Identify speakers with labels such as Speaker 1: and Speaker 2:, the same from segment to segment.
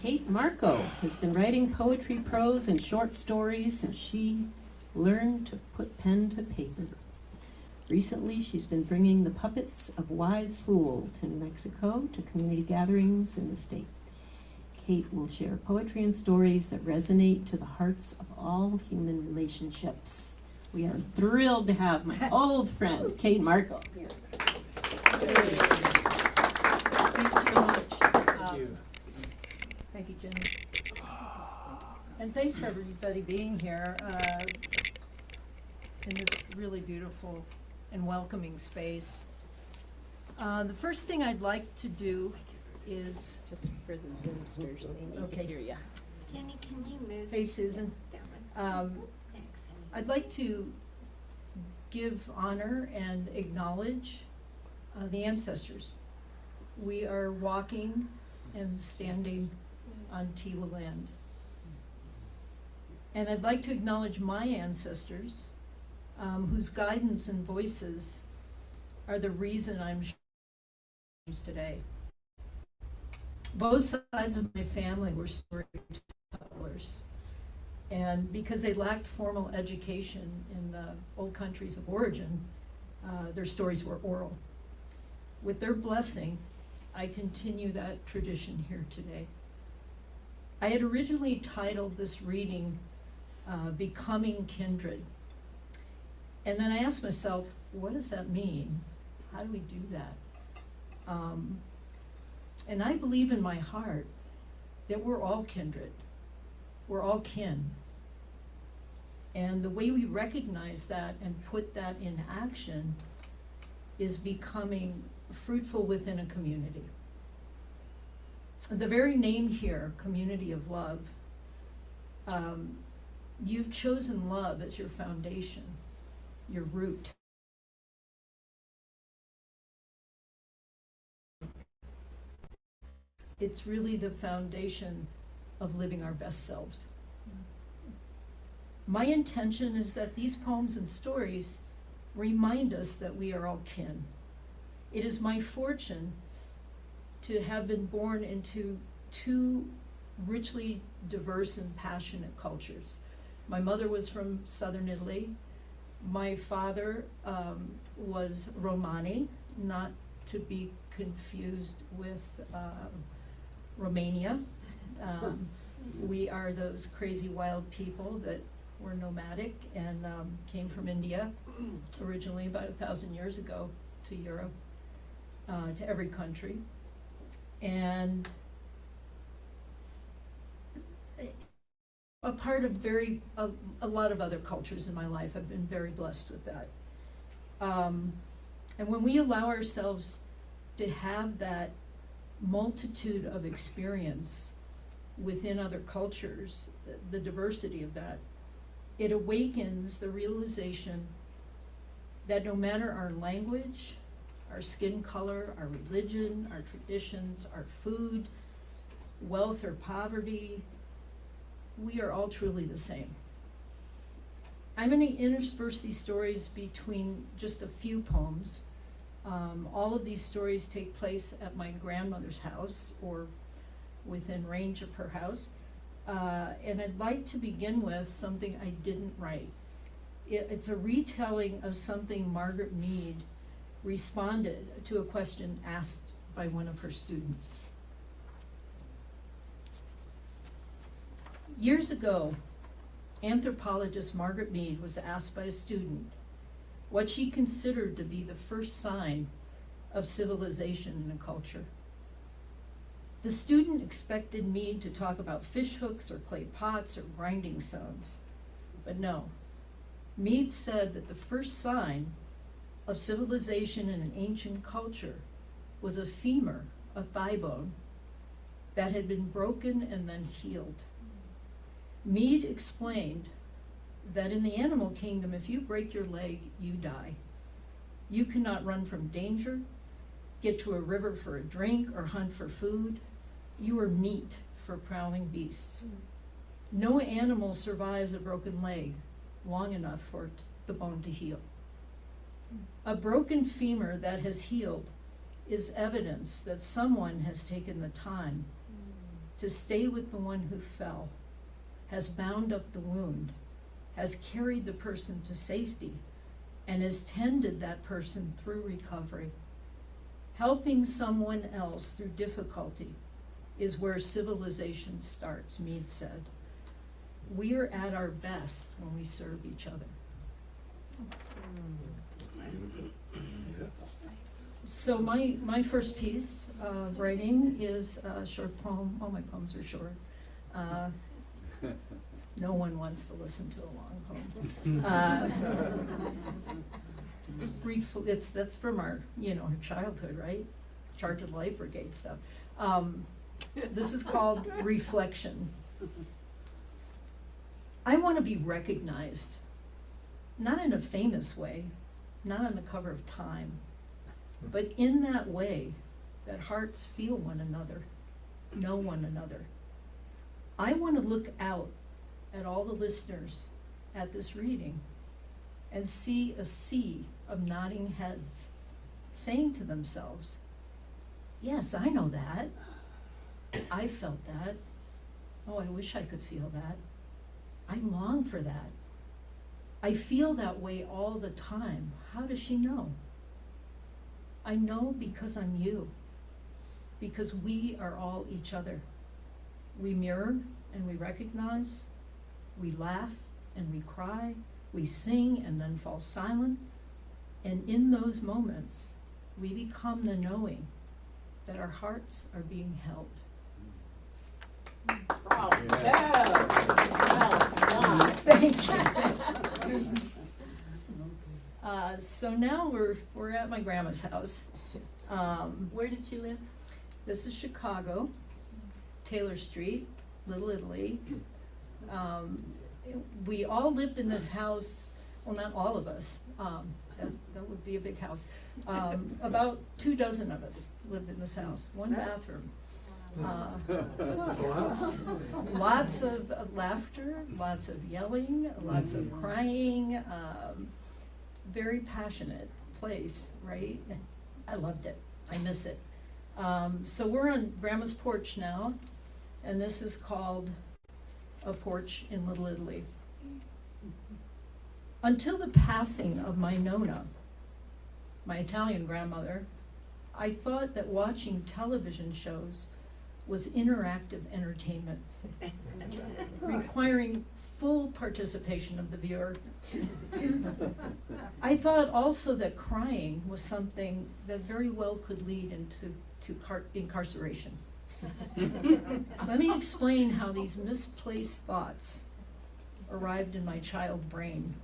Speaker 1: Kate Marco has been writing poetry, prose, and short stories since she learned to put pen to paper. Recently, she's been bringing the puppets of Wise Fool to New Mexico to community gatherings in the state. Kate will share poetry and stories that resonate to the hearts of all human relationships. We are thrilled to have my old friend, Kate Marco, here.
Speaker 2: Thank you so much.
Speaker 3: Thank you.
Speaker 2: Thank you, Jenny. And thanks for everybody being here in this really beautiful and welcoming space. The first thing I'd like to do is
Speaker 1: Just for the Zoomsters, they need
Speaker 2: Okay.
Speaker 1: to hear you.
Speaker 4: Jenny, can you move?
Speaker 2: Hey, Susan.
Speaker 4: That one? Thanks.
Speaker 2: I'd like to give honor and acknowledge the ancestors. We are walking and standing on Tewa land. And I'd like to acknowledge my ancestors, whose guidance and voices are the reason I'm today. Both sides of my family were storytellers. And because they lacked formal education in the old countries of origin, their stories were oral. With their blessing, I continue that tradition here today. I had originally titled this reading, Becoming Kindred. And then I asked myself, what does that mean? How do we do that? And I believe in my heart that we're all kindred. We're all kin. And the way we recognize that and put that in action is becoming fruitful within a community. The very name here, Community of Love, you've chosen love as your foundation, your root. It's really the foundation of living our best selves. My intention is that these poems and stories remind us that we are all kin. It is my fortune to have been born into two richly diverse and passionate cultures. My mother was from southern Italy. My father was Romani, not to be confused with Romania. We are those crazy wild people that were nomadic and came from India originally about 1,000 years ago to Europe, to every country. And a part of a lot of other cultures in my life. I've been very blessed with that. And when we allow ourselves to have that multitude of experience within other cultures, the diversity of that, it awakens the realization that no matter our language, our skin color, our religion, our traditions, our food, wealth or poverty, we are all truly the same. I'm going to intersperse these stories between just a few poems. All of these stories take place at my grandmother's house or within range of her house. And I'd like to begin with something I didn't write. It's a retelling of something Margaret Mead responded to a question asked by one of her students. Years ago, anthropologist Margaret Mead was asked by a student what she considered to be the first sign of civilization in a culture. The student expected Mead to talk about fish hooks or clay pots or grinding stones, but no. Mead said that the first sign of civilization in an ancient culture was a femur, a thigh bone, that had been broken and then healed. Mead explained that in the animal kingdom, if you break your leg, you die. You cannot run from danger, get to a river for a drink, or hunt for food. You are meat for prowling beasts. No animal survives a broken leg long enough for the bone to heal. A broken femur that has healed is evidence that someone has taken the time to stay with the one who fell, has bound up the wound, has carried the person to safety, and has tended that person through recovery. Helping someone else through difficulty is where civilization starts, Mead said. We are at our best when we serve each other. So my first piece of writing is a short poem. All my poems are short. No one wants to listen to a long poem. That's from our, our childhood, right? Charge of the Light Brigade stuff. This is called Reflection. I want to be recognized, not in a famous way, not on the cover of Time, but in that way that hearts feel one another, know one another. I want to look out at all the listeners at this reading and see a sea of nodding heads saying to themselves, yes, I know that. I felt that. Oh, I wish I could feel that. I long for that. I feel that way all the time. How does she know? I know because I'm you, because we are all each other. We mirror and we recognize, we laugh and we cry, we sing and then fall silent, and in those moments, we become the knowing that our hearts are being held.
Speaker 1: Wow. Yeah. Wow.
Speaker 2: Thank you. So now we're at my grandma's house.
Speaker 1: Where did she live?
Speaker 2: This is Chicago, Taylor Street, Little Italy. We all lived in this house, well, not all of us, that would be a big house. About 24 of us lived in this house, one bathroom. Lots of laughter, lots of yelling, lots of crying, very passionate place, right? I loved it. I miss it. So we're on Grandma's porch now, and this is called A Porch in Little Italy. Until the passing of my Nonna, my Italian grandmother, I thought that watching television shows was interactive entertainment, requiring full participation of the viewer. I thought also that crying was something that very well could lead into incarceration. Let me explain how these misplaced thoughts arrived in my child brain.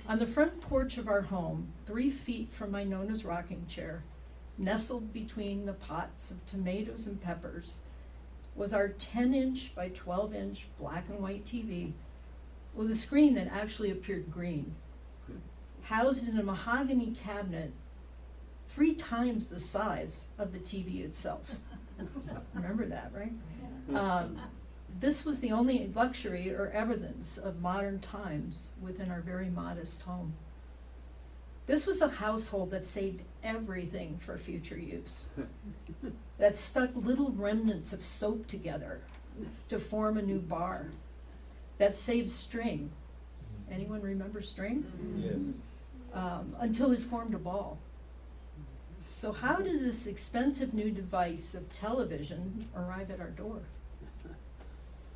Speaker 2: On the front porch of our home, 3 feet from my Nonna's rocking chair, nestled between the pots of tomatoes and peppers, was our 10-inch by 12-inch black and white TV with a screen that actually appeared green, housed in a mahogany cabinet 3 times the size of the TV itself. Remember that, right? This was the only luxury or evidence of modern times within our very modest home. This was a household that saved everything for future use, that stuck little remnants of soap together to form a new bar, that saved string. Anyone remember string?
Speaker 3: Yes.
Speaker 2: Until it formed a ball. So how did this expensive new device of television arrive at our door?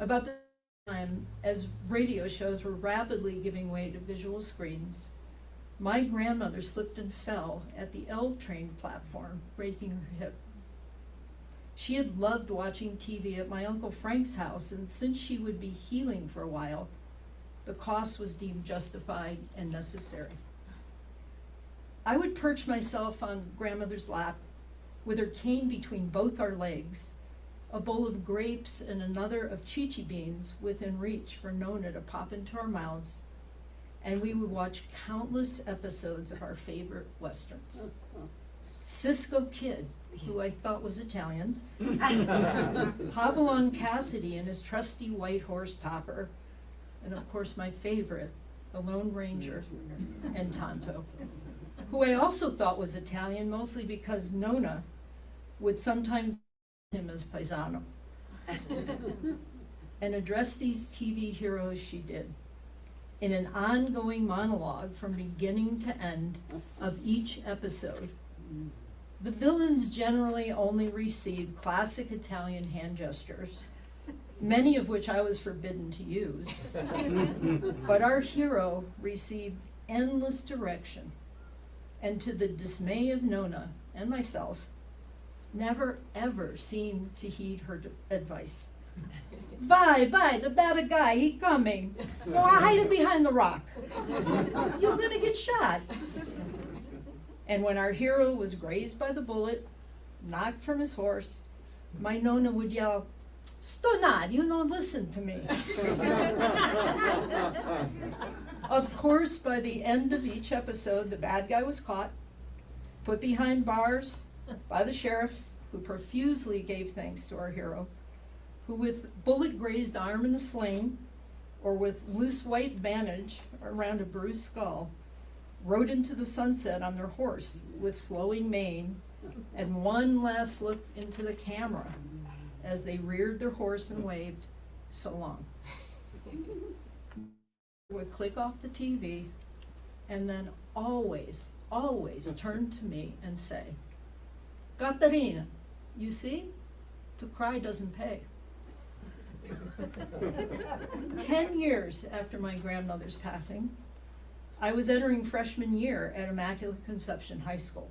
Speaker 2: About the time as radio shows were rapidly giving way to visual screens, my grandmother slipped and fell at the L train platform, breaking her hip. She had loved watching TV at my Uncle Frank's house, and since she would be healing for a while, the cost was deemed justified and necessary. I would perch myself on grandmother's lap with her cane between both our legs, a bowl of grapes and another of chichi beans within reach for Nonna to pop into our mouths, and we would watch countless episodes of our favorite Westerns. Cisco Kid, who I thought was Italian, Hopalong Cassidy and his trusty white horse topper, and of course my favorite, the Lone Ranger, and Tonto, who I also thought was Italian, mostly because Nonna would sometimes him as paisano. And address these TV heroes she did, in an ongoing monologue from beginning to end of each episode. The villains generally only received classic Italian hand gestures, many of which I was forbidden to use. But our hero received endless direction, and to the dismay of Nona and myself, never ever seemed to heed her advice. Vai, the bad guy, he coming. Go hide behind the rock. You're gonna get shot. And when our hero was grazed by the bullet, knocked from his horse, my Nona would yell, "Sto not, you don't listen to me." Of course, by the end of each episode, the bad guy was caught, put behind bars by the sheriff, who profusely gave thanks to our hero, who with bullet-grazed arm in a sling, or with loose white bandage around a bruised skull, rode into the sunset on their horse with flowing mane, and one last look into the camera as they reared their horse and waved, "So long." Would click off the TV, and then always turn to me and say, "Caterina, you see, to cry doesn't pay." 10 years after my grandmother's passing, I was entering freshman year at Immaculate Conception High School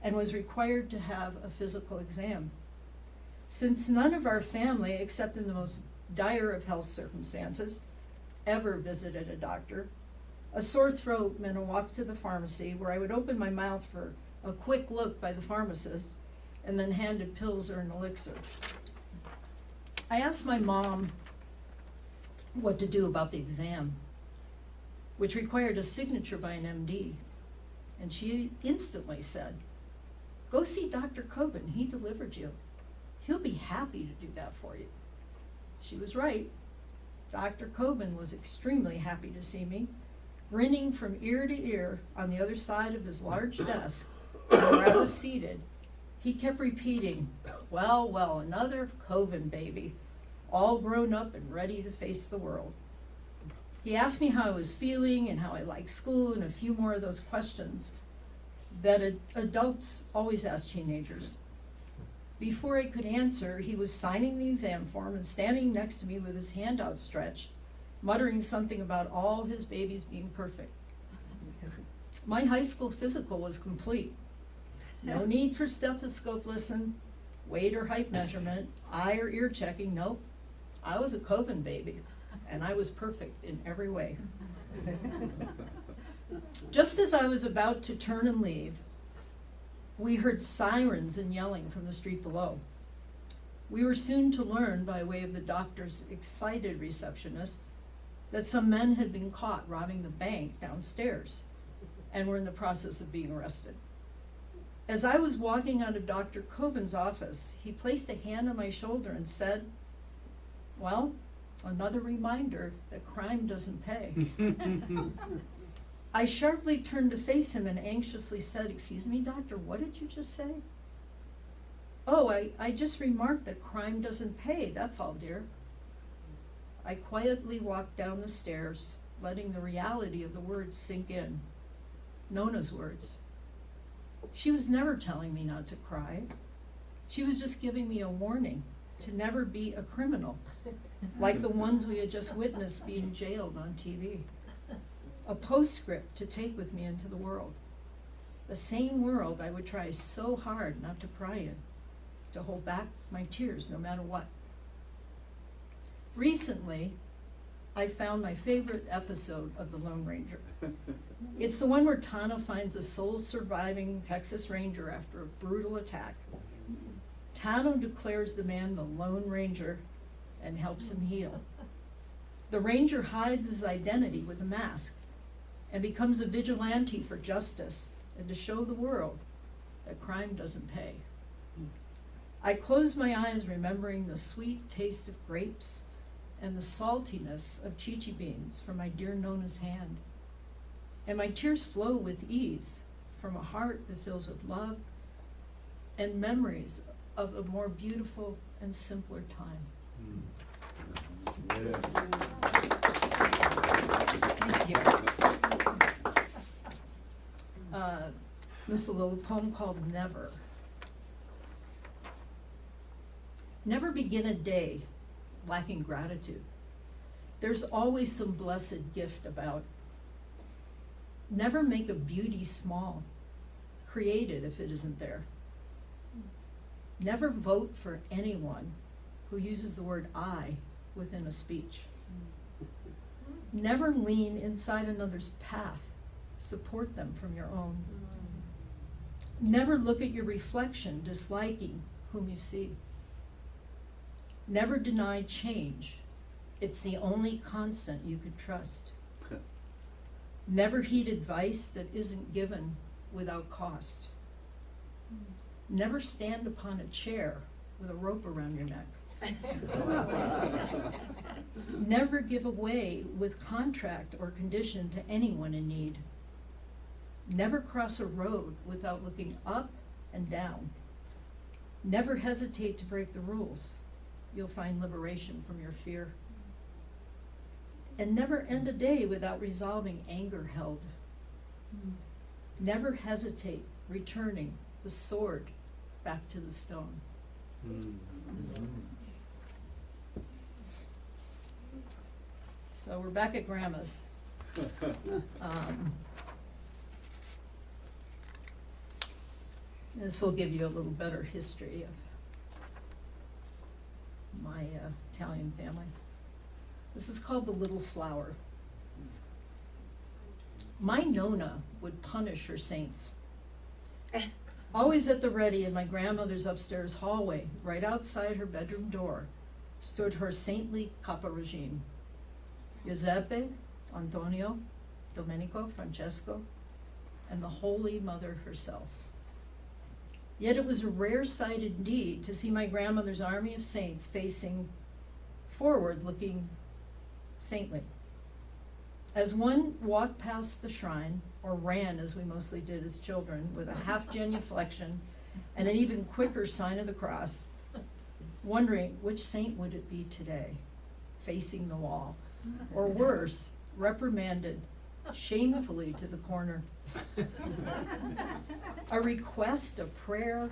Speaker 2: and was required to have a physical exam. Since none of our family, except in the most dire of health circumstances, ever visited a doctor, a sore throat meant a walk to the pharmacy where I would open my mouth for a quick look by the pharmacist and then handed pills or an elixir. I asked my mom what to do about the exam, which required a signature by an MD, and she instantly said, "Go see Dr. Coben, he delivered you. He'll be happy to do that for you." She was right. Dr. Coben was extremely happy to see me, grinning from ear to ear on the other side of his large desk where I was seated. He kept repeating, well, another Coven baby, all grown up and ready to face the world." He asked me how I was feeling and how I liked school and a few more of those questions that adults always ask teenagers. Before I could answer, he was signing the exam form and standing next to me with his hand outstretched, muttering something about all his babies being perfect. My high school physical was complete. No need for stethoscope listen, weight or height measurement, eye or ear checking, nope. I was a Coven baby, and I was perfect in every way. Just as I was about to turn and leave, we heard sirens and yelling from the street below. We were soon to learn, by way of the doctor's excited receptionist, that some men had been caught robbing the bank downstairs and were in the process of being arrested. As I was walking out of Dr. Coben's office, he placed a hand on my shoulder and said, "Well, another reminder that crime doesn't pay." I sharply turned to face him and anxiously said, "Excuse me, doctor, what did you just say?" "Oh, I just remarked that crime doesn't pay, that's all, dear." I quietly walked down the stairs, letting the reality of the words sink in. Nona's words. She was never telling me not to cry. She was just giving me a warning to never be a criminal, like the ones we had just witnessed being jailed on TV. A postscript to take with me into the world. The same world I would try so hard not to cry in, to hold back my tears no matter what. Recently, I found my favorite episode of The Lone Ranger. It's the one where Tano finds a sole surviving Texas Ranger after a brutal attack. Tano declares the man the Lone Ranger and helps him heal. The Ranger hides his identity with a mask and becomes a vigilante for justice and to show the world that crime doesn't pay. I close my eyes remembering the sweet taste of grapes and the saltiness of chichi beans from my dear Nona's hand. And my tears flow with ease from a heart that fills with love and memories of a more beautiful and simpler time. Thank you. This is a little poem called Never. Never begin a day lacking gratitude. There's always some blessed gift about. Never make a beauty small. Create it if it isn't there. Never vote for anyone who uses the word I within a speech. Never lean inside another's path. Support them from your own. Never look at your reflection, disliking whom you see. Never deny change. It's the only constant you could trust. Never heed advice that isn't given without cost. Never stand upon a chair with a rope around your neck. Never give away with contract or condition to anyone in need. Never cross a road without looking up and down. Never hesitate to break the rules. You'll find liberation from your fear. And never end a day without resolving anger held. Never hesitate returning the sword back to the stone. So we're back at Grandma's. This will give you a little better history of my Italian family. This is called The Little Flower. My Nonna would punish her saints. Always at the ready in my grandmother's upstairs hallway, right outside her bedroom door, stood her saintly Kappa regime. Giuseppe, Antonio, Domenico, Francesco, and the Holy Mother herself. Yet it was a rare sight indeed to see my grandmother's army of saints facing forward, looking saintly. As one walked past the shrine, or ran as we mostly did as children, with a half genuflection and an even quicker sign of the cross, wondering which saint would it be today, facing the wall, or worse, reprimanded shamefully to the corner. A request, a prayer,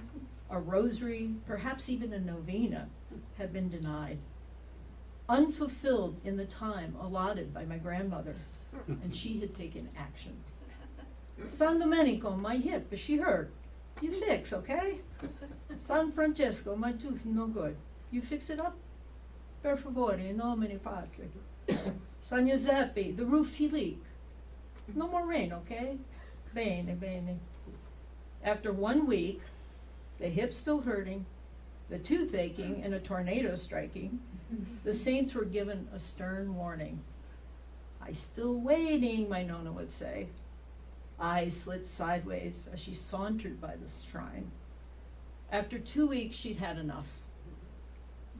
Speaker 2: a rosary, perhaps even a novena had been denied, unfulfilled in the time allotted by my grandmother, and she had taken action. San Domenico, my hip, she hurt. You fix, okay? San Francesco, my tooth no good. You fix it up? Per favore, in nomine Patri. San Giuseppe, the roof he leak. No more rain, okay? Bene, bene. After 1 week, the hip still hurting, the tooth aching, and a tornado striking, the saints were given a stern warning. I still waiting, my Nonna would say. Eyes slit sideways as she sauntered by the shrine. After 2 weeks, she'd had enough.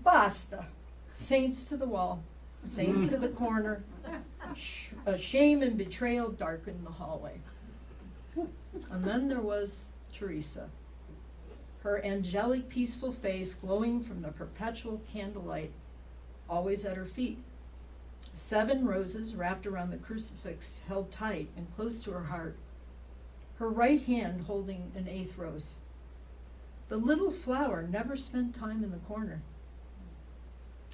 Speaker 2: Basta. Saints to the wall, saints to the corner. Shame and betrayal darkened the hallway. And then there was Teresa, her angelic, peaceful face glowing from the perpetual candlelight, always at her feet. 7 roses wrapped around the crucifix, held tight and close to her heart, her right hand holding an 8th rose. The little flower never spent time in the corner,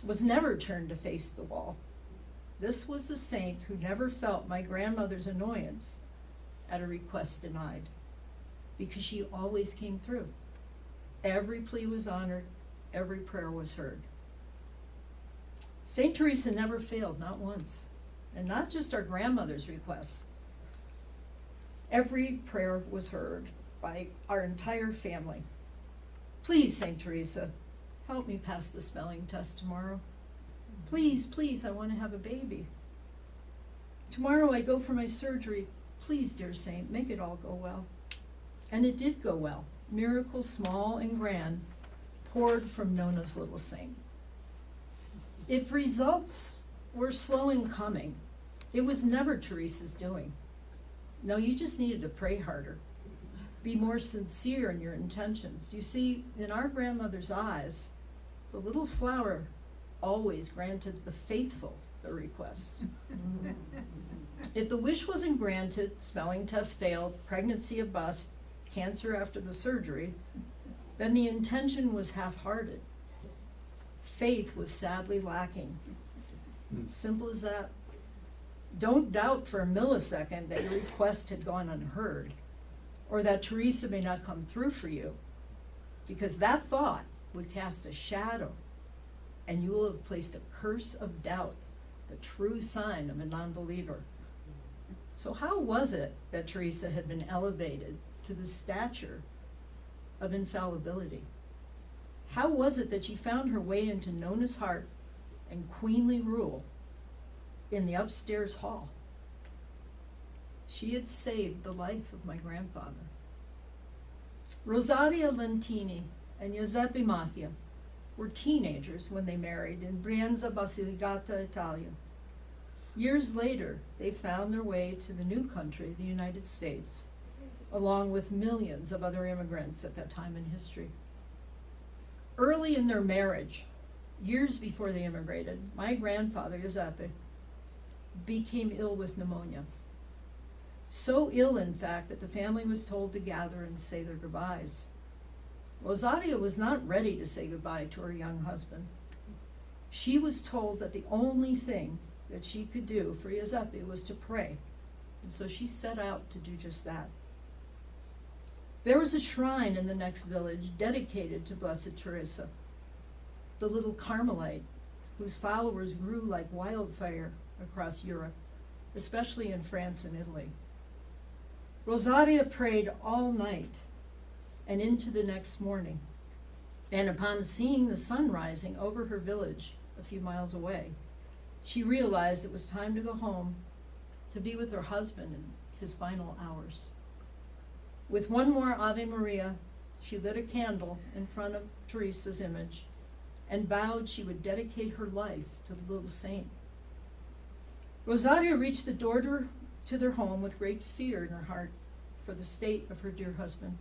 Speaker 2: was never turned to face the wall. This was a saint who never felt my grandmother's annoyance at a request denied, because she always came through. Every plea was honored, every prayer was heard. Saint Teresa never failed, not once, and not just our grandmother's requests. Every prayer was heard by our entire family. Please, Saint Teresa, help me pass the spelling test tomorrow. Please, please, I want to have a baby. Tomorrow I go for my surgery. Please, dear saint, make it all go well. And it did go well. Miracles small and grand poured from Nonna's little saint. If results were slow in coming, it was never Teresa's doing. No, you just needed to pray harder. Be more sincere in your intentions. You see, in our grandmother's eyes, The little flower always granted the faithful the request. If the wish wasn't granted, spelling test failed, pregnancy a bust, cancer after the surgery, then the intention was half-hearted. Faith was sadly lacking. Simple as that. Don't doubt for a millisecond that your request had gone unheard, or that Teresa may not come through for you, because that thought would cast a shadow, and you will have placed a curse of doubt, the true sign of a non-believer. So how was it that Teresa had been elevated to the stature of infallibility? How was it that she found her way into Nona's heart and queenly rule in the upstairs hall? She had saved the life of my grandfather. Rosaria Lentini and Giuseppe Macchia were teenagers when they married in Brienza, Basilicata, Italia. Years later, they found their way to the new country, the United States, along with millions of other immigrants at that time in history. Early in their marriage, years before they immigrated, my grandfather, Giuseppe, became ill with pneumonia. So ill, in fact, that the family was told to gather and say their goodbyes. Rosaria was not ready to say goodbye to her young husband. She was told that the only thing that she could do for Giuseppe was to pray, and so she set out to do just that. There was a shrine in the next village dedicated to Blessed Teresa, the little Carmelite, whose followers grew like wildfire across Europe, especially in France and Italy. Rosaria prayed all night and into the next morning, and upon seeing the sun rising over her village a few miles away, she realized it was time to go home to be with her husband in his final hours. With one more Ave Maria, she lit a candle in front of Teresa's image and vowed she would dedicate her life to the little saint. Rosaria reached the door to their home with great fear in her heart for the state of her dear husband.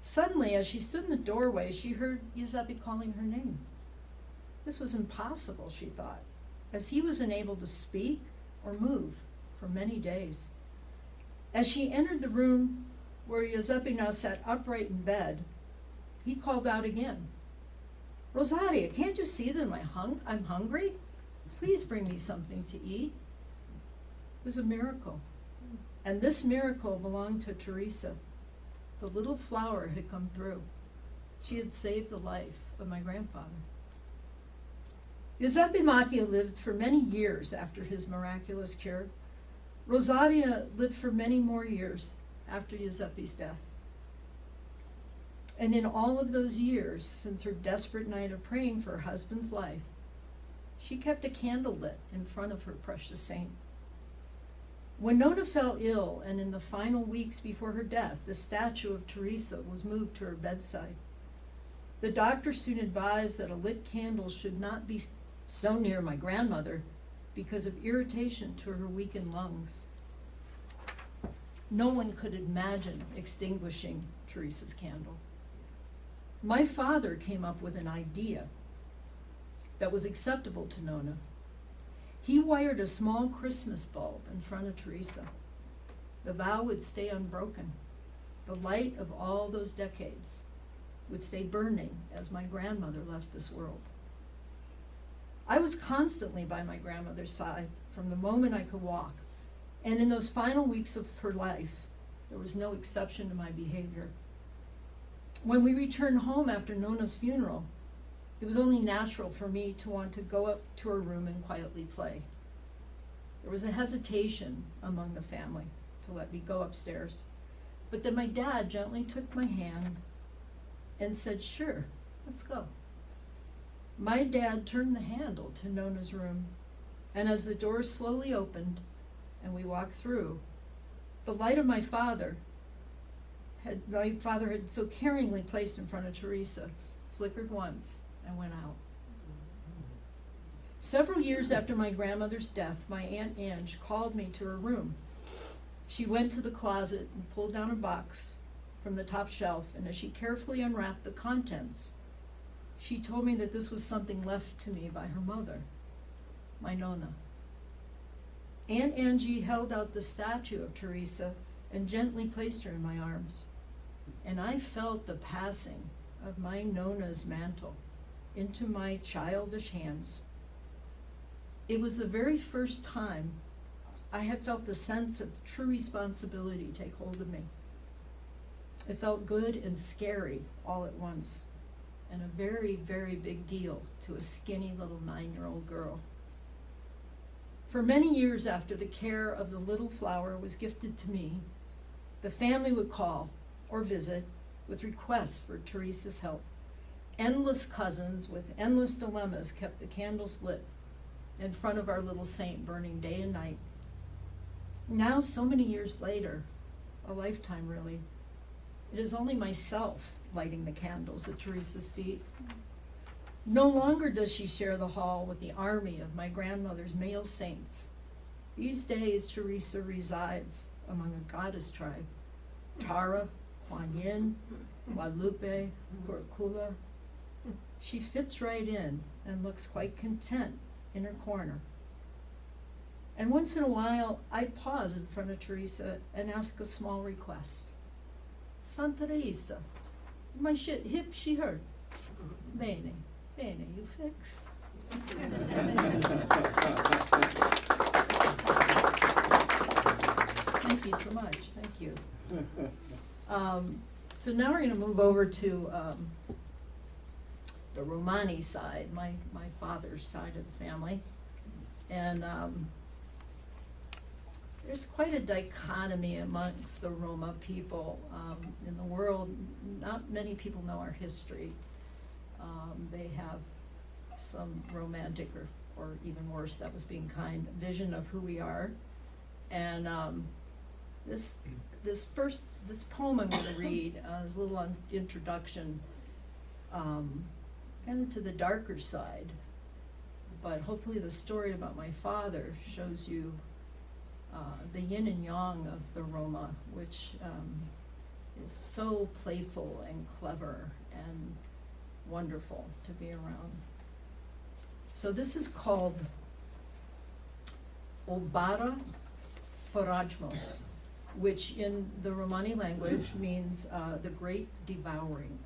Speaker 2: Suddenly, as she stood in the doorway, she heard Giuseppe calling her name. This was impossible, she thought, as he was unable to speak or move for many days. As she entered the room where Giuseppe now sat upright in bed, he called out again, "Rosaria, can't you see that I'm hungry? Please bring me something to eat." It was a miracle. And this miracle belonged to Teresa. The little flower had come through. She had saved the life of my grandfather. Giuseppe Macchia lived for many years after his miraculous cure. Rosaria lived for many more years after Giuseppe's death. And in all of those years, since her desperate night of praying for her husband's life, she kept a candle lit in front of her precious saint. When Nona fell ill, and in the final weeks before her death, the statue of Teresa was moved to her bedside. The doctor soon advised that a lit candle should not be so near my grandmother because of irritation to her weakened lungs. No one could imagine extinguishing Teresa's candle. My father came up with an idea that was acceptable to Nona. He wired a small Christmas bulb in front of Teresa. The vow would stay unbroken. The light of all those decades would stay burning as my grandmother left this world. I was constantly by my grandmother's side from the moment I could walk, and in those final weeks of her life, there was no exception to my behavior. When we returned home after Nona's funeral, it was only natural for me to want to go up to her room and quietly play. There was a hesitation among the family to let me go upstairs, but then my dad gently took my hand and said, "Sure, let's go." My dad turned the handle to Nona's room, and as the door slowly opened and we walked through, the light of my father had so caringly placed in front of Teresa flickered once and went out. Several years after my grandmother's death, my Aunt Ange called me to her room. She went to the closet and pulled down a box from the top shelf, and as she carefully unwrapped the contents, She told me that this was something left to me by her mother, my Nona. Aunt Angie held out the statue of Teresa and gently placed her in my arms. And I felt the passing of my Nona's mantle into my childish hands. It was the very first time I had felt the sense of true responsibility take hold of me. It felt good and scary all at once, and a very, very big deal to a skinny little 9-year-old girl. For many years after the care of the little flower was gifted to me, the family would call or visit with requests for Teresa's help. Endless cousins with endless dilemmas kept the candles lit in front of our little saint, burning day and night. Now, so many years later, a lifetime really, it is only myself lighting the candles at Teresa's feet. No longer does she share the hall with the army of my grandmother's male saints. These days, Teresa resides among a goddess tribe: Tara, Kuan Yin, Guadalupe, Curicula. She fits right in and looks quite content in her corner. And once in a while, I pause in front of Teresa and ask a small request. Santa Teresa, my hip she hurt. Bene, bene, you fix. Thank you so much, thank you. So now we're gonna move over to the Romani side, my father's side of the family. And there's quite a dichotomy amongst the Roma people in the world. Not many people know our history. They have some romantic or even worse, that was being kind, vision of who we are. And this poem I'm going to read is a little introduction, kind of to the darker side, but hopefully the story about my father shows you the yin and yang of the Roma, which is so playful and clever and wonderful to be around. So this is called Obara Porajmos, which in the Romani language means the great devouring.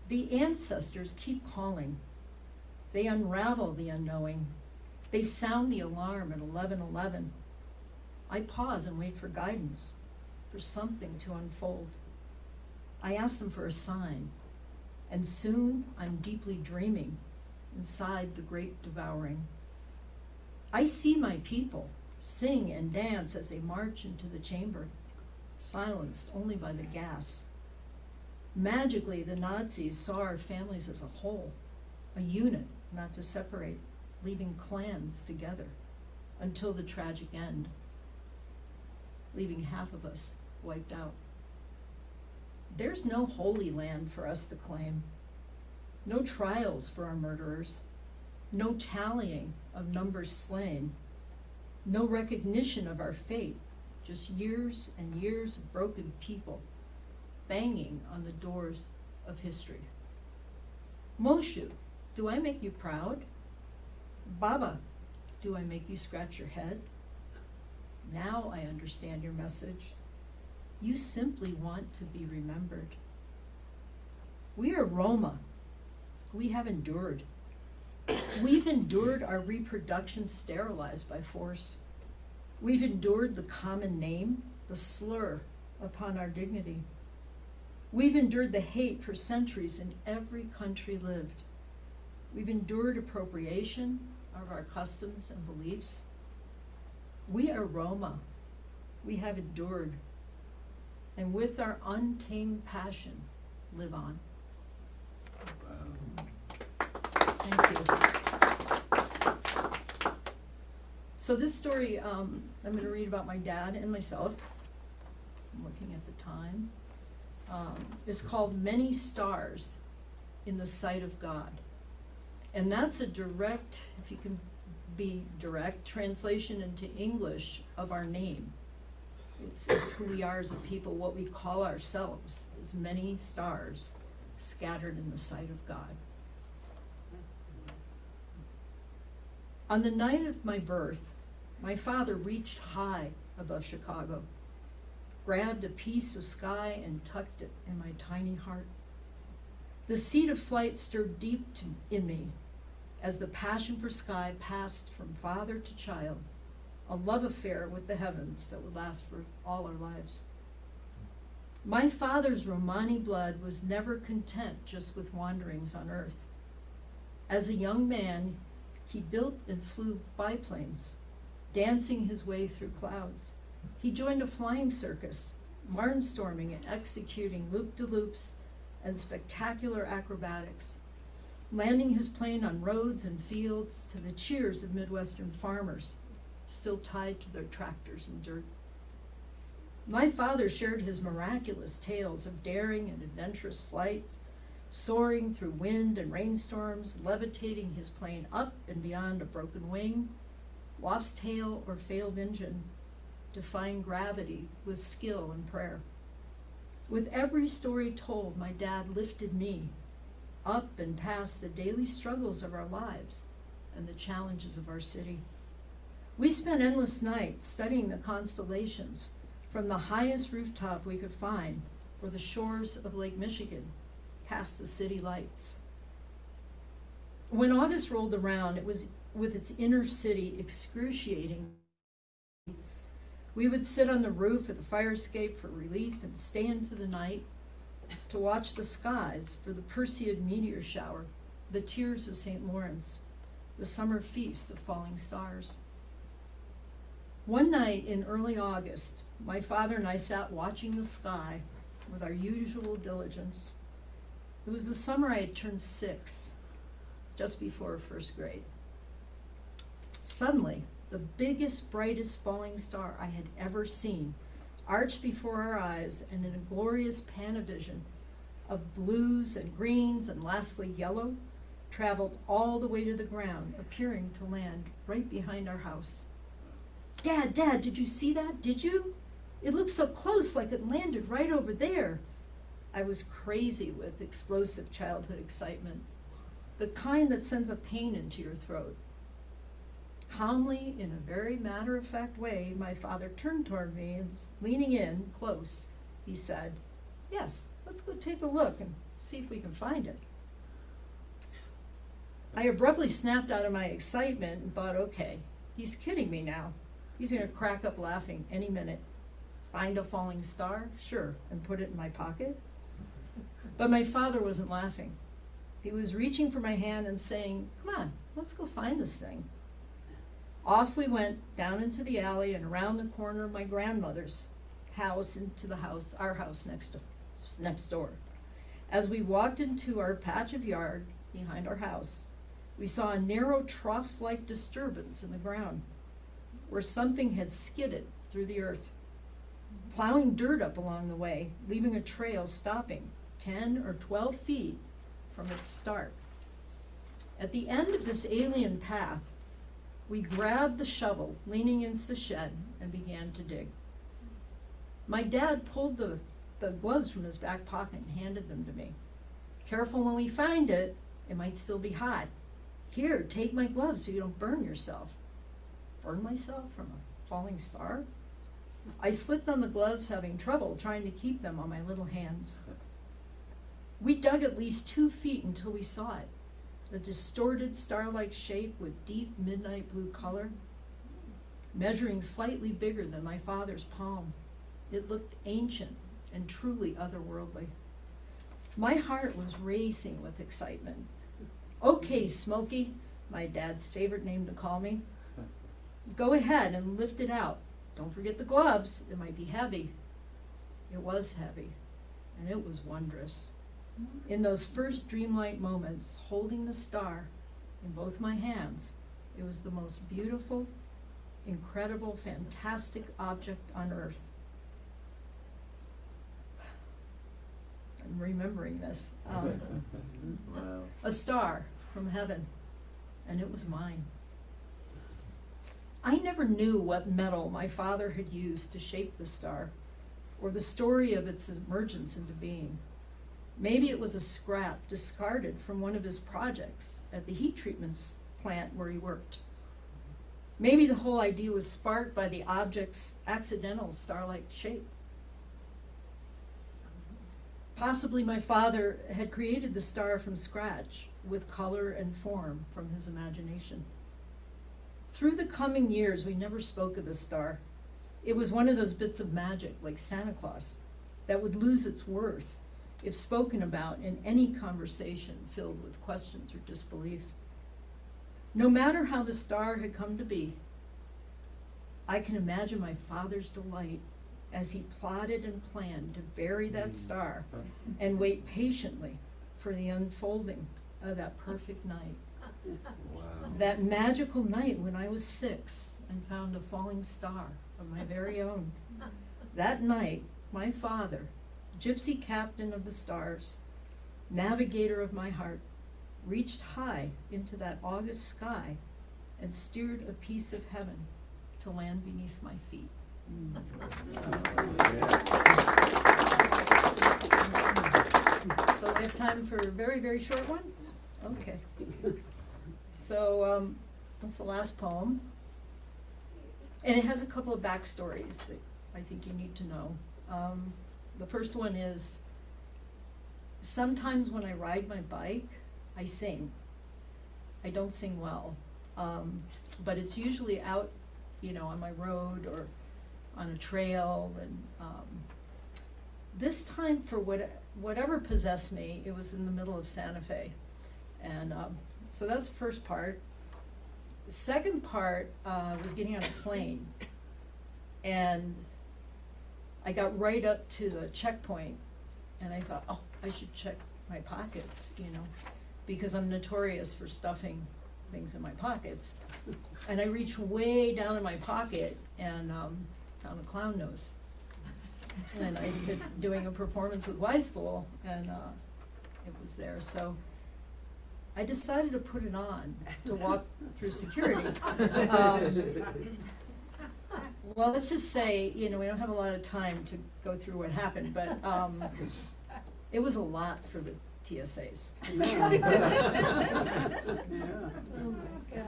Speaker 2: The ancestors keep calling. They unravel the unknowing. They sound the alarm at 11:11. I pause and wait for guidance, for something to unfold. I ask them for a sign, and soon I'm deeply dreaming inside the great devouring. I see my people sing and dance as they march into the chamber, silenced only by the gas. Magically, the Nazis saw our families as a whole, a unit, not to separate, leaving clans together until the tragic end, leaving half of us wiped out. There's no holy land for us to claim, no trials for our murderers, no tallying of numbers slain, no recognition of our fate, just years and years of broken people banging on the doors of history. Moshe, do I make you proud? Baba, do I make you scratch your head? Now I understand your message. You simply want to be remembered. We are Roma. We have endured. We've endured our reproduction sterilized by force. We've endured the common name, the slur upon our dignity. We've endured the hate for centuries in every country lived. We've endured appropriation of our customs and beliefs. We are Roma. We have endured. And with our untamed passion, live on. Thank you. So this story, I'm going to read about my dad and myself. I'm looking at the time. It's called Many Stars in the Sight of God. And that's a direct, if you can be direct, translation into English of our name. It's who we are as a people, what we call ourselves is many stars scattered in the sight of God. On the night of my birth, my father reached high above Chicago, grabbed a piece of sky and tucked it in my tiny heart. The seed of flight stirred deep in me as the passion for sky passed from father to child, a love affair with the heavens that would last for all our lives. My father's Romani blood was never content just with wanderings on earth. As a young man, he built and flew biplanes, dancing his way through clouds. He joined a flying circus, barnstorming and executing loop-de-loops and spectacular acrobatics, landing his plane on roads and fields to the cheers of Midwestern farmers, still tied to their tractors and dirt. My father shared his miraculous tales of daring and adventurous flights, soaring through wind and rainstorms, levitating his plane up and beyond a broken wing, lost tail or failed engine, defying gravity with skill and prayer. With every story told, my dad lifted me up and past the daily struggles of our lives and the challenges of our city. We spent endless nights studying the constellations from the highest rooftop we could find, or the shores of Lake Michigan, past the city lights. When August rolled around, it was with its inner city excruciating. We would sit on the roof of the fire escape for relief and stay into the night to watch the skies for the Perseid meteor shower, the tears of St. Lawrence, the summer feast of falling stars. One night in early August, my father and I sat watching the sky with our usual diligence. It was the summer I had turned 6, just before first grade. Suddenly, the biggest, brightest falling star I had ever seen arched before our eyes, and in a glorious panavision of blues and greens and lastly yellow, traveled all the way to the ground, appearing to land right behind our house. Dad, did you see that? Did you? It looked so close, like it landed right over there. I was crazy with explosive childhood excitement, the kind that sends a pain into your throat. Calmly, in a very matter-of-fact way, my father turned toward me and, leaning in close, he said, "Yes, let's go take a look and see if we can find it." I abruptly snapped out of my excitement and thought, okay, he's kidding me now. He's going to crack up laughing any minute. Find a falling star? Sure, and put it in my pocket? But my father wasn't laughing. He was reaching for my hand and saying, "Come on, let's go find this thing." Off we went, down into the alley and around the corner of my grandmother's house into the house, our house next door. As we walked into our patch of yard behind our house, we saw a narrow trough-like disturbance in the ground where something had skidded through the earth, plowing dirt up along the way, leaving a trail stopping 10 or 12 feet from its start. At the end of this alien path, we grabbed the shovel, leaning against the shed, and began to dig. My dad pulled the gloves from his back pocket and handed them to me. "Careful when we find it, it might still be hot. Here, take my gloves so you don't burn yourself." Burn myself from a falling star? I slipped on the gloves, having trouble trying to keep them on my little hands. We dug at least 2 feet until we saw it. The distorted star-like shape with deep midnight blue color, measuring slightly bigger than my father's palm. It looked ancient and truly otherworldly. My heart was racing with excitement. "Okay, Smokey," my dad's favorite name to call me, "go ahead and lift it out. Don't forget the gloves, it might be heavy." It was heavy, and it was wondrous. In those first dreamlike moments, holding the star in both my hands, it was the most beautiful, incredible, fantastic object on earth. I'm remembering this.
Speaker 3: Wow.
Speaker 2: A star from heaven, and it was mine. I never knew what metal my father had used to shape the star, or the story of its emergence into being. Maybe it was a scrap discarded from one of his projects at the heat treatment plant where he worked. Maybe the whole idea was sparked by the object's accidental star-like shape. Possibly my father had created the star from scratch with color and form from his imagination. Through the coming years, we never spoke of the star. It was one of those bits of magic, like Santa Claus, that would lose its worth if spoken about in any conversation filled with questions or disbelief. No matter how the star had come to be, I can imagine my father's delight as he plotted and planned to bury that star and wait patiently for the unfolding of that perfect night.
Speaker 3: Wow.
Speaker 2: That magical night when I was 6 and found a falling star of my very own. That night, my father, gypsy captain of the stars, navigator of my heart, reached high into that August sky and steered a piece of heaven to land beneath my feet. So we have time for a very, very short one? Okay. So that's the last poem. And it has a couple of backstories that I think you need to know. The first one is, sometimes when I ride my bike, I sing. I don't sing well, but it's usually out, you know, on my road or on a trail. And this time, for whatever possessed me, it was in the middle of Santa Fe. And so that's the first part. The second part was getting on a plane. And I got right up to the checkpoint, and I thought, oh, I should check my pockets, you know, because I'm notorious for stuffing things in my pockets. And I reached way down in my pocket and found a clown nose. And I'd been doing a performance with Y School, and it was there. So I decided to put it on to walk through security. Well, let's just say, you know, we don't have a lot of time to go through what happened, but it was a lot for the TSAs.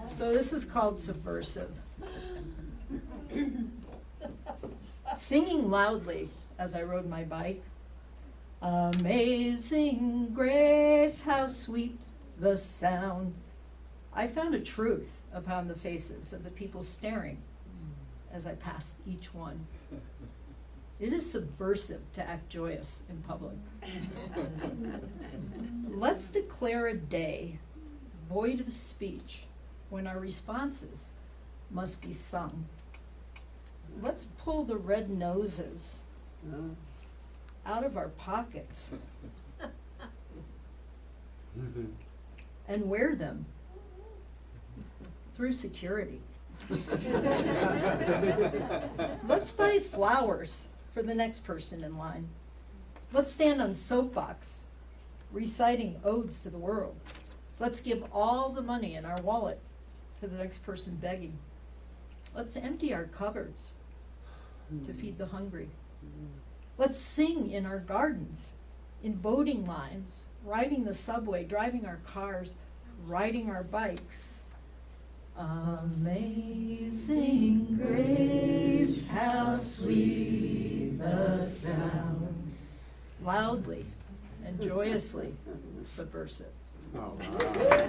Speaker 2: So this is called Subversive. Singing loudly as I rode my bike, amazing grace, how sweet the sound. I found a truth upon the faces of the people staring as I passed each one. It is subversive to act joyous in public. Let's declare a day void of speech when our responses must be sung. Let's pull the red noses out of our pockets and wear them through security. Let's buy flowers for the next person in line. Let's stand on soapbox reciting odes to the world. Let's give all the money in our wallet to the next person begging. Let's empty our cupboards to feed the hungry. Let's sing in our gardens, in voting lines, riding the subway, driving our cars, riding our bikes. Amazing grace, how sweet the sound. Loudly and joyously subversive.
Speaker 3: Oh, wow.